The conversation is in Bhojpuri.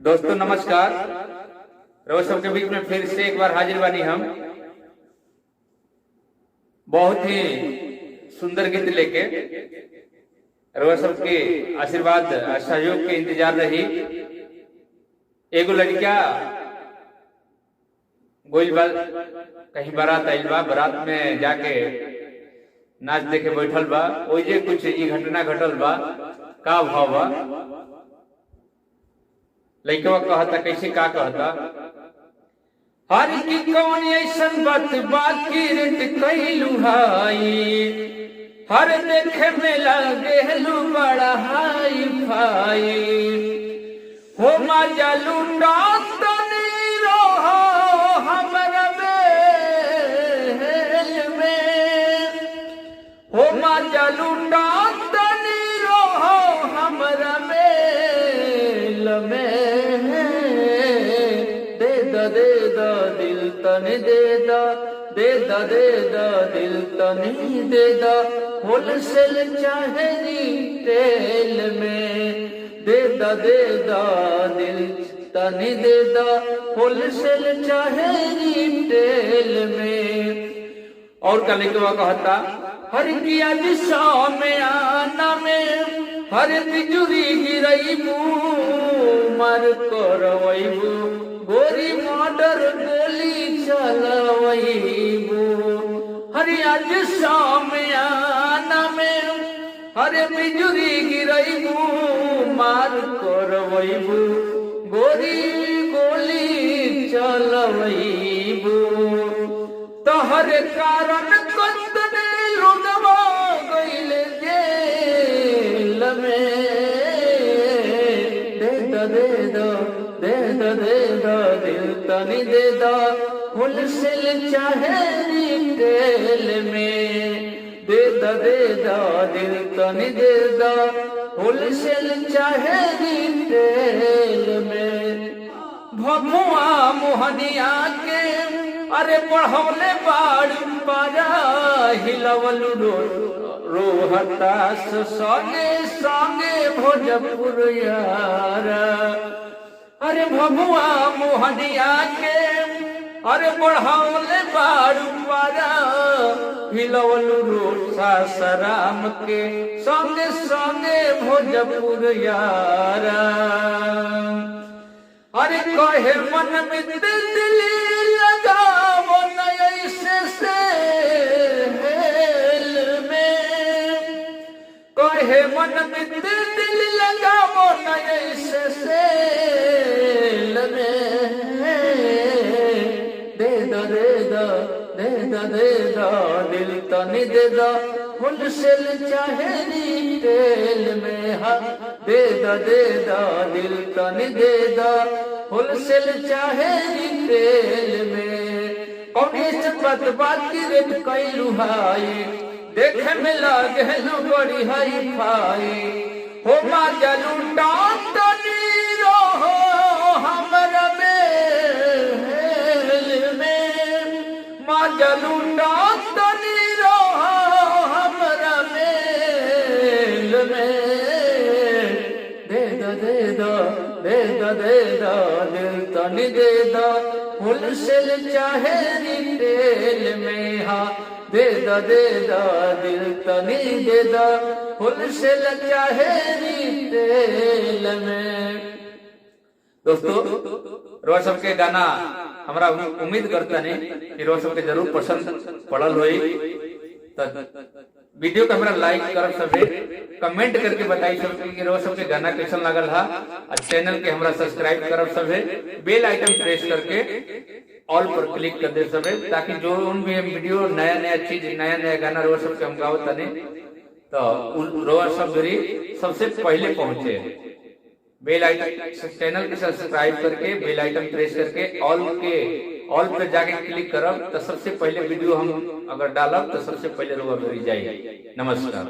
दोस्तों नमस्कार। रोज सबके बीच में फिर से एक बार हाजिर बानी हम बहुत ही सुंदर गीत लेके। रोज सबके आशीर्वाद सहयोग के इंतजार रही। एगो लड़का गोइल बा कहीं बारात आइल बा, बारात में जाके नाच देखे बैठल बा। ओइजे कुछ ई घटना घटल बा, का भाव बा। लइकवा कहता, कैसे का कहता, हर की कौन ऐसन बात बाकी रेट कैलू हाई, हर देखे में लगेलू बड़ा हाई फाई, हो मजा लूटा तनी रहो हमरा में, हो मजा लूटा तनी रहो हमरा में। दे दा दिल तनी दे दा, दे दा दिल तनी दे दा, होलसेल चाहे रिटेल में। दे दा दिल तनी दे दा, होलसेल चाहे रिटेल में। और का लिखवा कहता, हर किया दिशा में आना में, हर तिजुरी गिरईबू मर करवईबू, गोरी मर्डर गोली चलवईबू। हरि आज सामयाना में हरे बिजुरी गिरईबू मार करवईबू, गोरी गोली चलवईबू। तोहर कारण कंदने लुटवा गइले जेल में। दे दा दिल तनी दे दा, होलसेल चाहे रिटेल में। दे दा दिल तनी दे दा, होलसेल चाहे रिटेल में। भभुआ मोहनिया के अरे पढ़ौले बाड़ पारा, हिलवलू रोहतास संगे संगे भोजपुर यारा। अरे भभुआ मोहनिया के अरे बढ़ावले बारू पारा, हिलवलू रोसा सराम के संगे संगे भोजपुर यारा। अरे कहे मन में दिली लगावो नैसे से हेल में, कहे मन में दिल लगावो नैसे से दे दा दिल तनी दे दा, होलसेल चाहे रिटेल में। हाँ दे दा दिल तनी दे दा, होलसेल चाहे रिटेल में। कौन इस बात की रेट कैलू हाई, देखे में लगेलू बड़ी हाई फाई, हो मजा लूटा तनी रहो हमरा में। मजा लूटा तनी रहो हमरा मेल में। दे दा दिल तनी दे दा, होलसेल चाहे रिटेल में। हाँ दे दा दिल तनी दे दा, होलसेल चाहे रिटेल में। दोस्तों रोज सबके गाना हमरा उम्मीद करता नहीं कि रोज सबके जरूर पसंद पड़ल होई। तो वीडियो को हमरा लाइक करब सबे, कमेंट करके बताई सबके कि रोज सबके गाना कैसन लागल हा। और चैनल के हमरा सब्सक्राइब करब सबे, बेल आइकन प्रेस करके ऑल पर क्लिक कर दे सबे, ताकि जो भी वीडियो नया चीज नया गाना रोज सबके हम गाओ तने तो रोज सब सबसे पहले पहुंचे। बेल आइकन चैनल के सब्सक्राइब करके बेल आइकन प्रेस करके ऑल पे जाके क्लिक करब तो सबसे पहले वीडियो हम अगर डालब तो सबसे पहले रोआ जाएगी। नमस्कार।